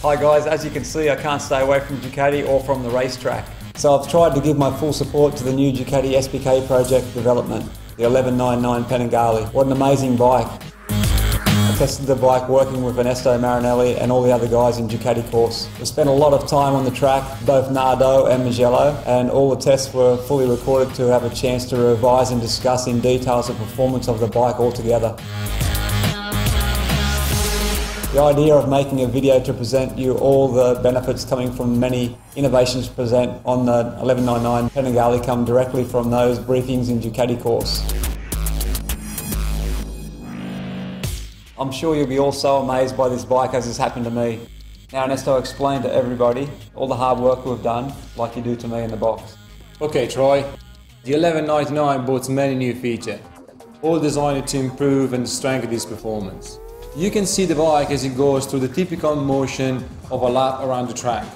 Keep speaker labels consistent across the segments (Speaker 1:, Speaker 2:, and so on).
Speaker 1: Hi guys, as you can see I can't stay away from Ducati or from the racetrack. So I've tried to give my full support to the new Ducati SPK project development, the 1199 Panigale. What an amazing bike. I tested the bike working with Ernesto Marinelli and all the other guys in Ducati course. We spent a lot of time on the track, both Nardo and Mugello, and all the tests were fully recorded to have a chance to revise and discuss in details the performance of the bike altogether. The idea of making a video to present you all the benefits coming from many innovations present on the 1199 Panigale come directly from those briefings in Ducati course. I'm sure you'll be all so amazed by this bike as has happened to me. Now Ernesto, explain to everybody all the hard work we've done, like you do to me in the box.
Speaker 2: Okay Troy, the 1199 brought many new features, all designed to improve and strengthen its performance. You can see the bike as it goes through the typical motion of a lap around the track.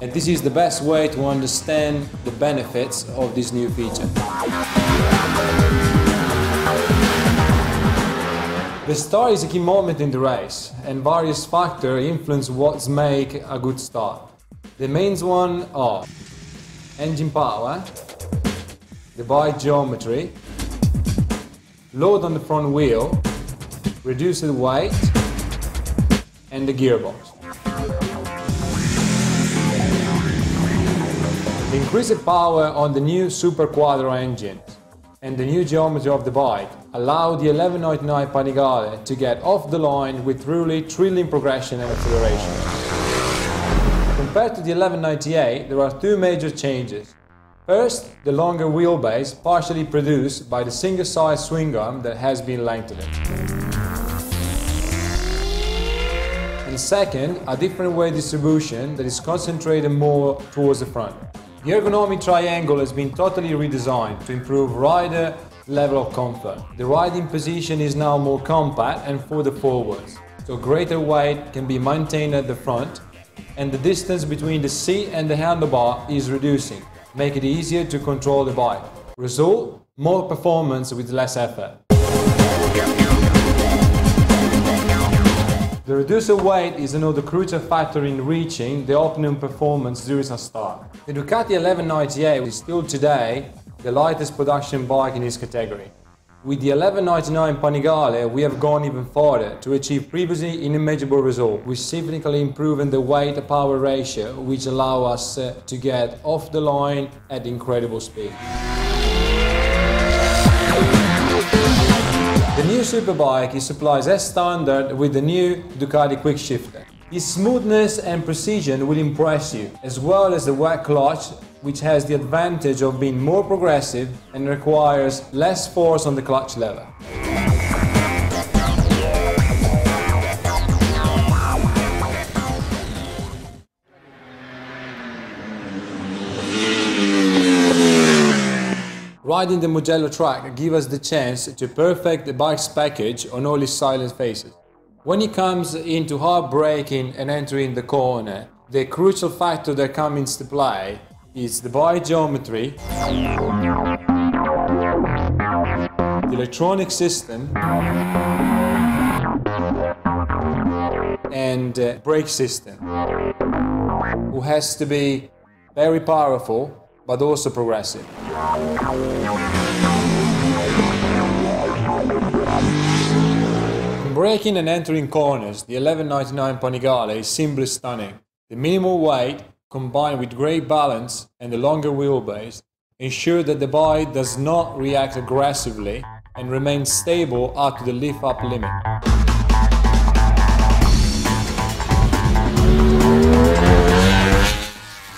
Speaker 2: And this is the best way to understand the benefits of this new feature. The start is a key moment in the race, and various factors influence what makes a good start. The main ones are engine power, the bike geometry, load on the front wheel, reduced weight, and the gearbox. The increased power on the new Super Quattro engine and the new geometry of the bike allow the 1199 Panigale to get off the line with truly thrilling progression and acceleration. Compared to the 1198, there are two major changes. First, the longer wheelbase, partially produced by the single-side swing arm that has been lengthened. And second, a different weight distribution that is concentrated more towards the front. The ergonomic triangle has been totally redesigned to improve rider level of comfort. The riding position is now more compact and further forwards, so greater weight can be maintained at the front, and the distance between the seat and the handlebar is reducing, making it easier to control the bike. Result: more performance with less effort. The reduced weight is another crucial factor in reaching the optimum performance during a start. The Ducati 1198 is still today the lightest production bike in its category. With the 1199 Panigale, we have gone even further to achieve previously unimaginable results, with significantly improving the weight-power ratio, which allow us to get off the line at incredible speed. The new Superbike is supplied as standard with the new Ducati Quick Shifter. Its smoothness and precision will impress you, as well as the wet clutch, which has the advantage of being more progressive and requires less force on the clutch lever. Riding the Mugello track gives us the chance to perfect the bike's package on all its silent phases. When it comes into hard braking and entering the corner, the crucial factor that comes into play is the bike geometry, the electronic system, and brake system, who has to be very powerful but also progressive. In braking and entering corners, the 1199 Panigale is simply stunning. The minimal weight, combined with great balance and the longer wheelbase, ensure that the bike does not react aggressively and remains stable up to the lift-up limit.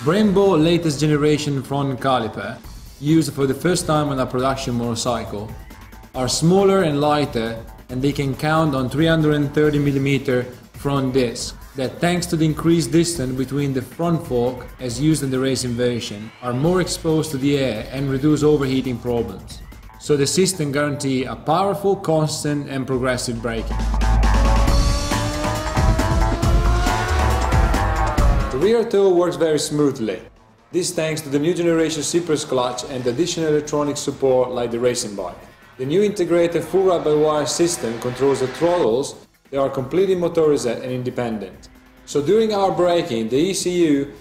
Speaker 2: Brembo latest generation front caliper, used for the first time on a production motorcycle, are smaller and lighter, and they can count on 330mm front disc that, thanks to the increased distance between the front fork as used in the racing version, are more exposed to the air and reduce overheating problems. So the system guarantees a powerful, constant and progressive braking. The rear toe works very smoothly. This thanks to the new generation Cypress clutch and additional electronic support like the racing bike. The new integrated full ride-by-wire system controls the throttles. They are completely motorized and independent. So during our braking, the ECU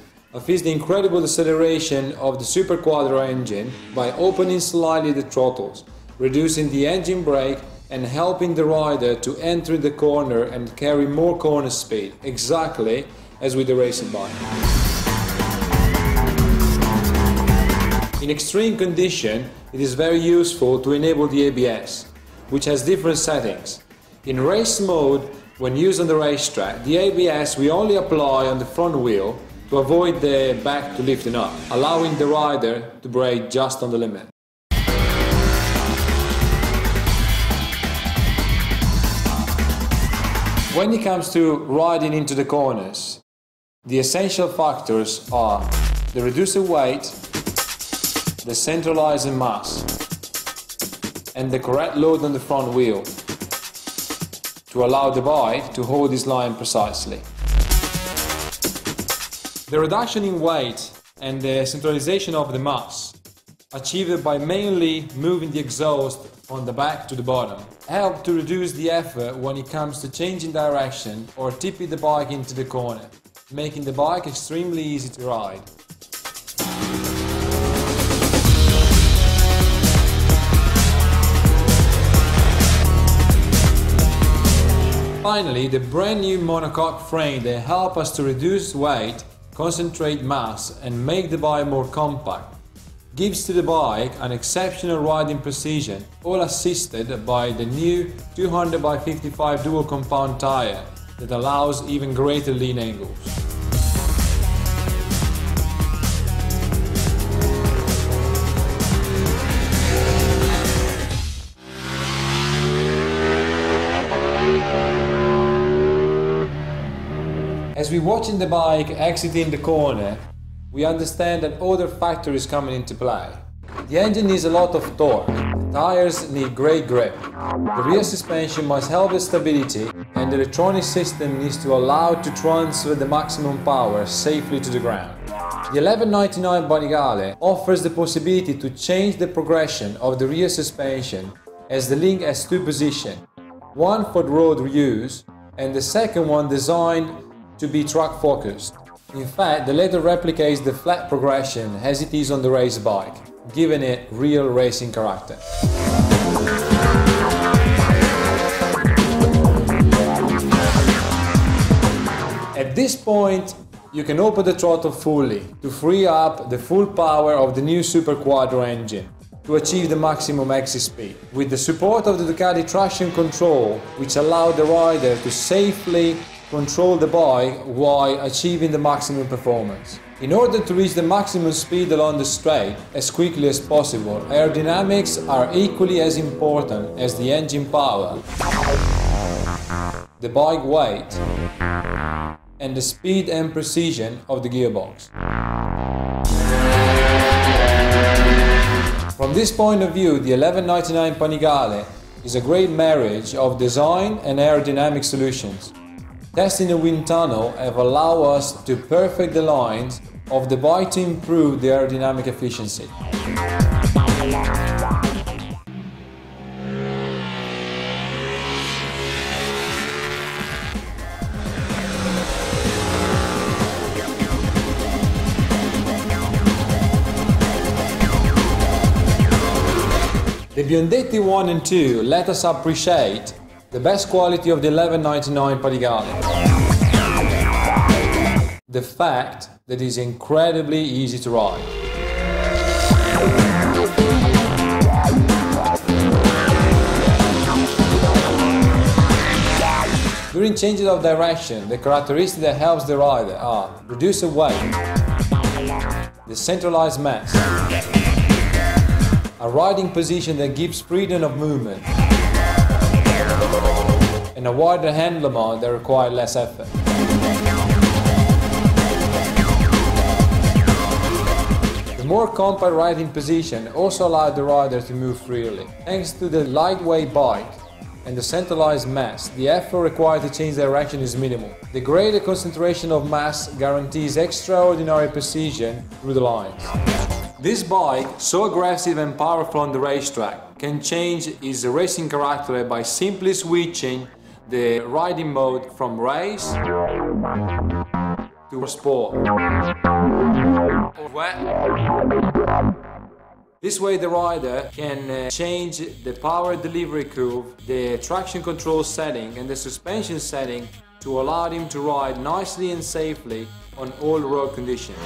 Speaker 2: feels the incredible acceleration of the Super Quattro engine by opening slightly the throttles, reducing the engine brake and helping the rider to enter the corner and carry more corner speed, exactly as with the racing bike. In extreme condition, it is very useful to enable the ABS, which has different settings. In race mode, when used on the racetrack, the ABS we only apply on the front wheel to avoid the back to lifting up, allowing the rider to brake just on the limit. When it comes to riding into the corners, the essential factors are the reduced weight, the centralized mass, and the correct load on the front wheel to allow the bike to hold this line precisely. The reduction in weight and the centralization of the mass, achieved by mainly moving the exhaust from the back to the bottom, help to reduce the effort when it comes to changing direction or tipping the bike into the corner, making the bike extremely easy to ride. Finally, the brand new monocoque frame that help us to reduce weight, concentrate mass and make the bike more compact, gives to the bike an exceptional riding precision, all assisted by the new 200/55 dual compound tyre that allows even greater lean angles. As we watching the bike exiting the corner, we understand that other factors coming into play. The engine needs a lot of torque, the tires need great grip, the rear suspension must help with stability, and the electronic system needs to allow to transfer the maximum power safely to the ground. The 1199 Panigale offers the possibility to change the progression of the rear suspension, as the link has two positions, one for road use and the second one designed to be track focused. In fact, the latter replicates the flat progression as it is on the race bike, giving it real racing character. At this point, you can open the throttle fully to free up the full power of the new Super Quattro engine to achieve the maximum exit speed, with the support of the Ducati traction control, which allowed the rider to safely control the bike while achieving the maximum performance. In order to reach the maximum speed along the straight as quickly as possible, aerodynamics are equally as important as the engine power, the bike weight, and the speed and precision of the gearbox. From this point of view, the 1199 Panigale is a great marriage of design and aerodynamic solutions. Testing the wind tunnel have allowed us to perfect the lines of the bike to improve the aerodynamic efficiency. The Biondetti 1 and 2 let us appreciate the best quality of the 1199 Panigale. The fact that it is incredibly easy to ride. During changes of direction, the characteristic that helps the rider are reduced weight, the centralized mass, a riding position that gives freedom of movement, and a wider handlebar that requires less effort. The more compact riding position also allowed the rider to move freely. Thanks to the lightweight bike and the centralized mass, the effort required to change direction is minimal. The greater concentration of mass guarantees extraordinary precision through the lines. This bike, so aggressive and powerful on the racetrack, can change its racing character by simply switching the riding mode from race to sport. This way the rider can change the power delivery curve, the traction control setting and the suspension setting to allow him to ride nicely and safely on all road conditions.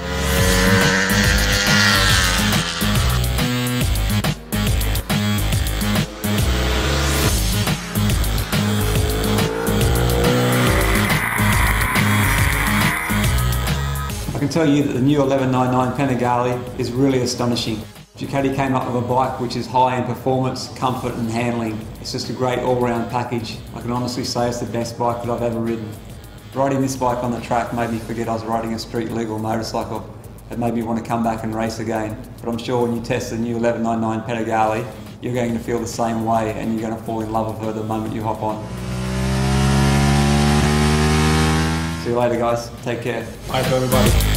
Speaker 1: I can tell you that the new 1199 Panigale is really astonishing. Ducati came up with a bike which is high in performance, comfort and handling. It's just a great all-round package. I can honestly say it's the best bike that I've ever ridden. Riding this bike on the track made me forget I was riding a street legal motorcycle. It made me want to come back and race again. But I'm sure when you test the new 1199 Panigale, you're going to feel the same way and you're going to fall in love with her the moment you hop on. See you later guys, take care.
Speaker 2: Bye to everybody.